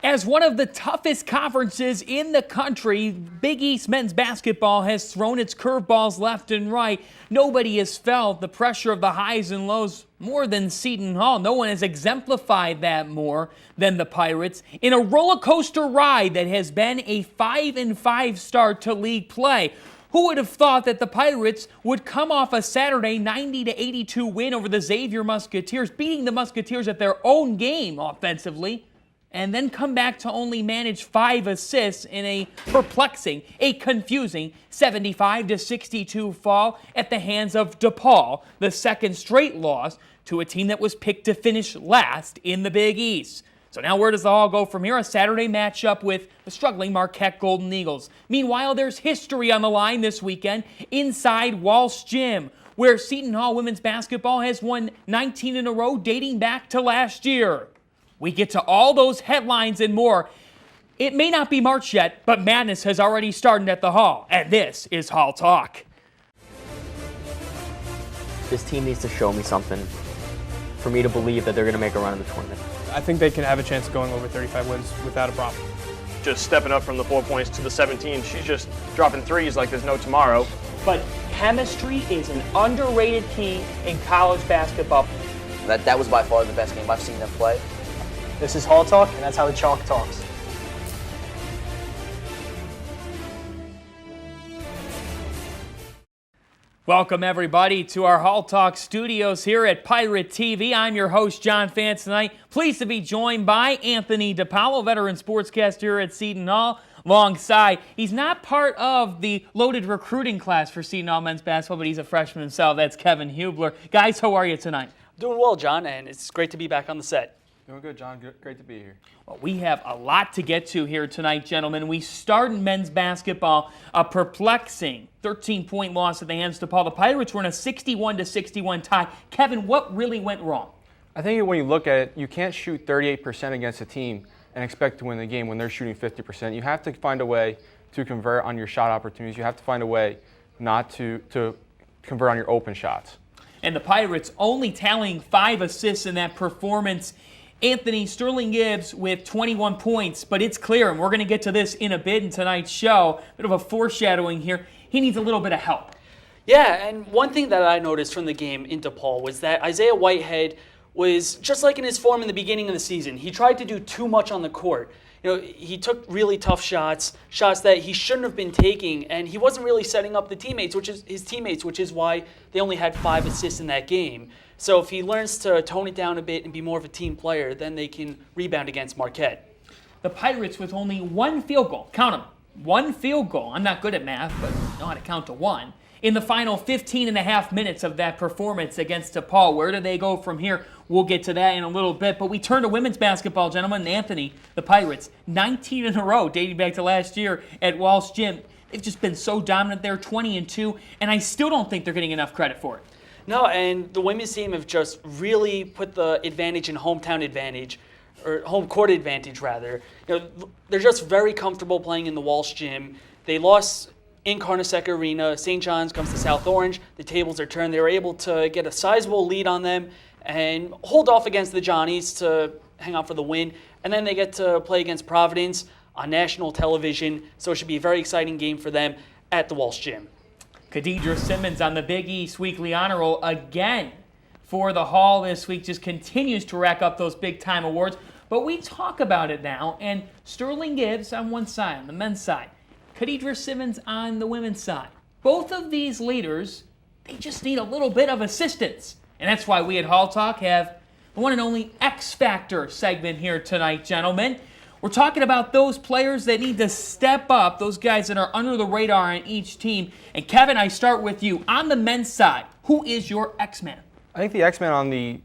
As one of the toughest conferences in the country, Big East men's basketball has thrown its curveballs left and right. Nobody has felt the pressure of the highs and lows more than Seton Hall. No one has exemplified that more than the Pirates in a roller coaster ride that has been a 5-5 start to league play. Who would have thought that the Pirates would come off a Saturday 90-82 win over the Xavier Musketeers, beating the Musketeers at their own game offensively, and then come back to only manage 5 assists in a perplexing, a confusing 75-62 fall at the hands of DePaul, the second straight loss to a team that was picked to finish last in the Big East. So now where does the Hall go from here? A Saturday matchup with the struggling Marquette Golden Eagles. Meanwhile, there's history on the line this weekend inside Walsh Gym, where Seton Hall women's basketball has won 19 in a row dating back to last year. We get to all those headlines and more. It may not be March yet, but madness has already started at the Hall, and this is Hall Talk. This team needs to show me something for me to believe that they're going to make a run in the tournament. I think they can have a chance of going over 35 wins without a problem. Just stepping up from the 4 points to the 17. She's just dropping threes like there's no tomorrow. But chemistry is an underrated key in college basketball. That was by far the best game I've seen them play. This is Hall Talk, and that's how the chalk talks. Welcome, everybody, to our Hall Talk studios here at Pirate TV. I'm your host, John Fanta, tonight. Pleased to be joined by Anthony DiPaolo, veteran sportscaster here at Seton Hall. Alongside, he's not part of the loaded recruiting class for Seton Hall men's basketball, but he's a freshman himself. That's Kevin Huebler. Guys, how are you tonight? Doing well, John, and it's great to be back on the set. Doing good, John. Great to be here. Well, we have a lot to get to here tonight, gentlemen. We start in men's basketball, a perplexing 13-point loss at the hands of DePaul. The Pirates were in a 61-61 tie. Kevin, what really went wrong? I think when you look at it, you can't shoot 38% against a team and expect to win the game when they're shooting 50%. You have to find a way to convert on your shot opportunities. You have to find a way not to convert on your open shots. And the Pirates only tallying 5 assists in that performance. Anthony, Sterling Gibbs with 21 points, but it's clear, and we're going to get to this in a bit in tonight's show, bit of a foreshadowing here, he needs a little bit of help. Yeah, and one thing that I noticed from the game in DePaul was that Isaiah Whitehead was just like in his form in the beginning of the season. He tried to do too much on the court. You know, he took really tough shots that he shouldn't have been taking, and he wasn't really setting up his teammates, which is why they only had 5 assists in that game. So if he learns to tone it down a bit and be more of a team player, then they can rebound against Marquette. The Pirates with only 1 field goal, count them, 1 field goal. I'm not good at math, but I know how to count to 1. In the final 15 and a half minutes of that performance against DePaul, where do they go from here? We'll get to that in a little bit. But we turn to women's basketball, gentlemen. Anthony, the Pirates, 19 in a row, dating back to last year at Walsh Gym. They've just been so dominant there, 20-2, and I still don't think they're getting enough credit for it. No, and the women's team have just really put the advantage in home court advantage, rather. You know, they're just very comfortable playing in the Walsh Gym. They lost in Carnesecca Arena. St. John's comes to South Orange. The tables are turned. They were able to get a sizable lead on them and hold off against the Johnnies to hang out for the win. And then they get to play against Providence on national television. So it should be a very exciting game for them at the Walsh Gym. Khadidra Simmons on the Big East Weekly Honor Roll again for the Hall this week. Just continues to rack up those big-time awards. But we talk about it now, and Sterling Gibbs on one side, on the men's side. Khadidra Simmons on the women's side. Both of these leaders, they just need a little bit of assistance. And that's why we at Hall Talk have the one and only X Factor segment here tonight, gentlemen. We're talking about those players that need to step up, those guys that are under the radar on each team. And Kevin, I start with you. On the men's side, who is your X-Man? I think the X-Man on the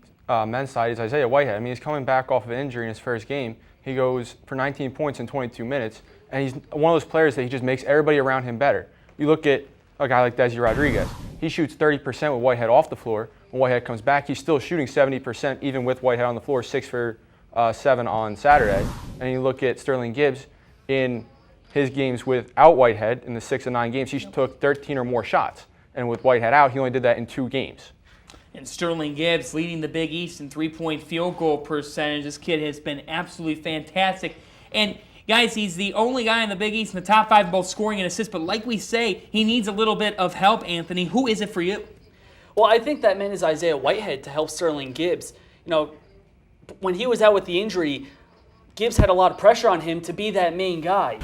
men's side is Isaiah Whitehead. I mean, he's coming back off of an injury in his first game. He goes for 19 points in 22 minutes, and he's one of those players that he just makes everybody around him better. You look at a guy like Desi Rodriguez. He shoots 30% with Whitehead off the floor. When Whitehead comes back, he's still shooting 70% even with Whitehead on the floor, 6 for 7 on Saturday. And you look at Sterling Gibbs in his games without Whitehead, in the 6 of 9 games, he took 13 or more shots. And with Whitehead out, he only did that in 2 games. And Sterling Gibbs leading the Big East in three-point field goal percentage. This kid has been absolutely fantastic. And guys, he's the only guy in the Big East in the top 5 in both scoring and assists. But like we say, he needs a little bit of help, Anthony. Who is it for you? Well, I think that man is Isaiah Whitehead to help Sterling Gibbs. When he was out with the injury, Gibbs had a lot of pressure on him to be that main guy,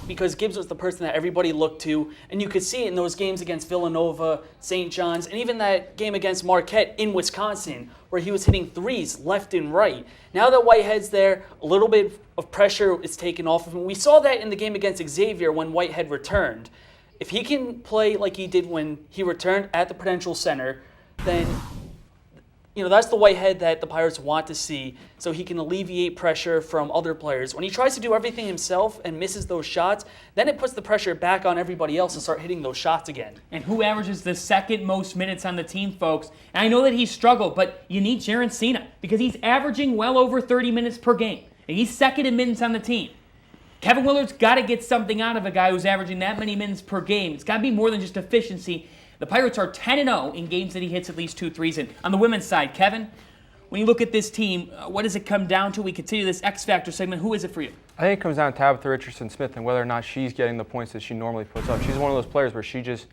because Gibbs was the person that everybody looked to, and you could see it in those games against Villanova, St. John's, and even that game against Marquette in Wisconsin, where he was hitting threes left and right. Now that Whitehead's there, a little bit of pressure is taken off of him. We saw that in the game against Xavier when Whitehead returned. If he can play like he did when he returned at the Prudential Center, then that's the Whitehead that the Pirates want to see, so he can alleviate pressure from other players. When he tries to do everything himself and misses those shots, then it puts the pressure back on everybody else to start hitting those shots again. And who averages the second most minutes on the team, folks? And I know that he's struggled, but you need Jaron Cena, because he's averaging well over 30 minutes per game. And he's second in minutes on the team. Kevin Willard's got to get something out of a guy who's averaging that many minutes per game. It's got to be more than just efficiency. The Pirates are 10-0 in games that he hits at least 2 threes in. On the women's side, Kevin, when you look at this team, what does it come down to? We continue this X Factor segment. Who is it for you? I think it comes down to Tabitha Richardson-Smith and whether or not she's getting the points that she normally puts up. She's one of those players where she's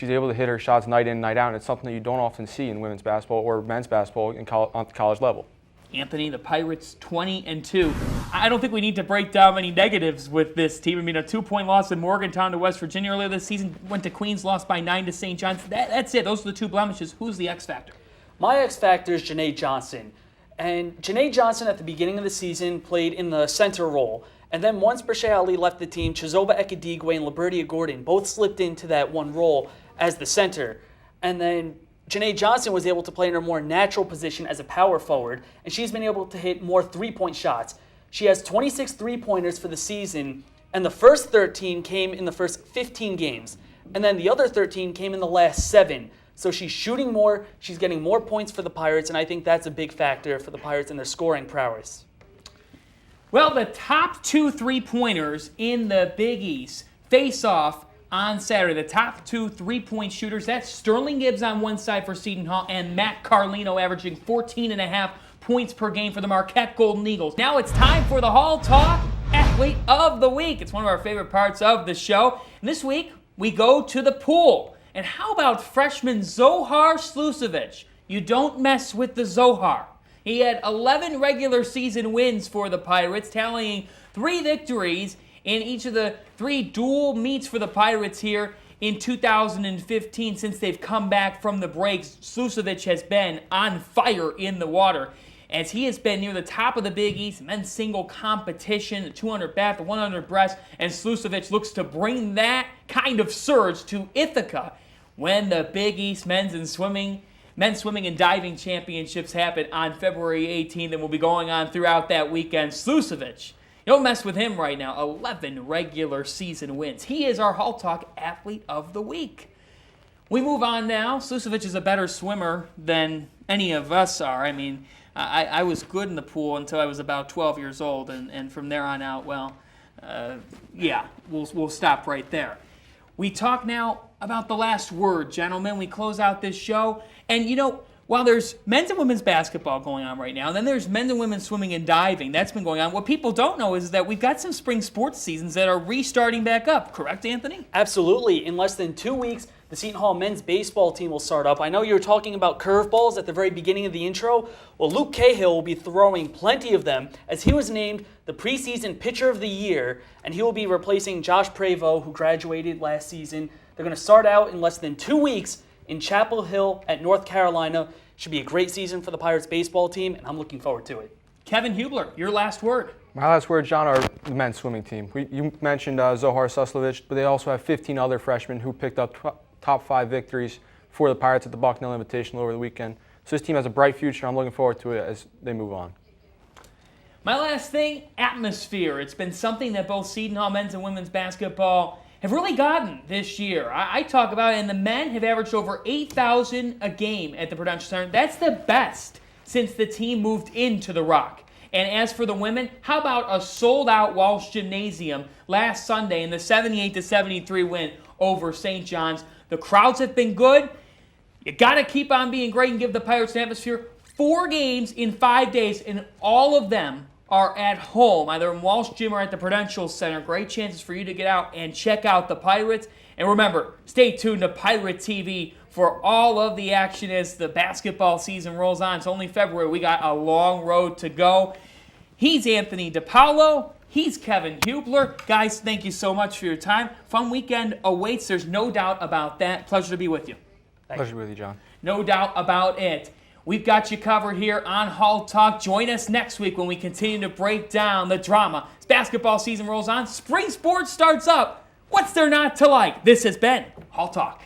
able to hit her shots night in, night out, and it's something that you don't often see in women's basketball or men's basketball on the college level. Anthony, the Pirates 20-2. I don't think we need to break down any negatives with this team. I mean, a 2-point loss in Morgantown to West Virginia earlier this season, went to Queens, lost by 9 to St. John's. That's it. Those are the 2 blemishes. Who's the X Factor? My X Factor is Janae Johnson. And Janae Johnson at the beginning of the season played in the center role. And then once Brashay Ali left the team, Chizoba Ekedigwe and Libertia Gordon both slipped into that one role as the center. And then Janae Johnson was able to play in her more natural position as a power forward, and she's been able to hit more 3-point shots. She has 26 3-pointers for the season, and the first 13 came in the first 15 games, and then the other 13 came in the last 7. So she's shooting more, she's getting more points for the Pirates, and I think that's a big factor for the Pirates in their scoring prowess. Well, the top 2 3-pointers in the Big East face off on Saturday. The top 2 3-point shooters, that's Sterling Gibbs on one side for Seton Hall and Matt Carlino averaging 14.5 points per game for the Marquette Golden Eagles. Now it's time for the Hall Talk Athlete of the Week. It's one of our favorite parts of the show. And this week, we go to the pool. And how about freshman Zohar Slusovic? You don't mess with the Zohar. He had 11 regular season wins for the Pirates, tallying 3 victories in each of the 3 dual meets for the Pirates here in 2015. Since they've come back from the breaks, Slusovic has been on fire in the water, as he has been near the top of the Big East men's single competition, the 200 bat, the 100 breast, and Slusovic looks to bring that kind of surge to Ithaca when the Big East men's swimming and diving championships happen on February 18th, and will be going on throughout that weekend. Slusovic, don't mess with him right now. 11 regular season wins. He is our Hall Talk Athlete of the Week. We move on now. Slusovic is a better swimmer than any of us are. I mean, I was good in the pool until I was about 12 years old, and from there on out, we'll stop right there. We talk now about the last word, gentlemen. We close out this show, and while there's men's and women's basketball going on right now, and then there's men's and women's swimming and diving, that's been going on. What people don't know is that we've got some spring sports seasons that are restarting back up. Correct, Anthony? Absolutely. In less than 2 weeks, the Seton Hall men's baseball team will start up. I know you were talking about curveballs at the very beginning of the intro. Well, Luke Cahill will be throwing plenty of them, as he was named the preseason pitcher of the year, and he will be replacing Josh Prevost, who graduated last season. They're going to start out in less than 2 weeks in Chapel Hill at North Carolina. Should be a great season for the Pirates baseball team, and I'm looking forward to it. Kevin Huebler, your last word. My last word, John, are the men's swimming team. You mentioned Zohar Slusovic, but they also have 15 other freshmen who picked up top 5 victories for the Pirates at the Bucknell Invitational over the weekend. So this team has a bright future. I'm looking forward to it as they move on. My last thing, atmosphere. It's been something that both Seton Hall men's and women's basketball have really gotten this year. I talk about it, and the men have averaged over 8,000 a game at the Prudential Center. That's the best since the team moved into the Rock. And as for the women, how about a sold-out Walsh Gymnasium last Sunday in the 78-73 win over St. John's? The crowds have been good. You got to keep on being great and give the Pirates an atmosphere. 4 games in 5 days, and all of them are at home, either in Walsh Gym or at the Prudential Center, great chances for you to get out and check out the Pirates. And remember, stay tuned to Pirate TV for all of the action as the basketball season rolls on. It's only February. We got a long road to go. He's Anthony DiPaolo. He's Kevin Huebler. Guys, thank you so much for your time. Fun weekend awaits. There's no doubt about that. Pleasure to be with you. Pleasure to be with you, John. No doubt about it. We've got you covered here on Hall Talk. Join us next week when we continue to break down the drama. As basketball season rolls on, spring sports starts up. What's there not to like? This has been Hall Talk.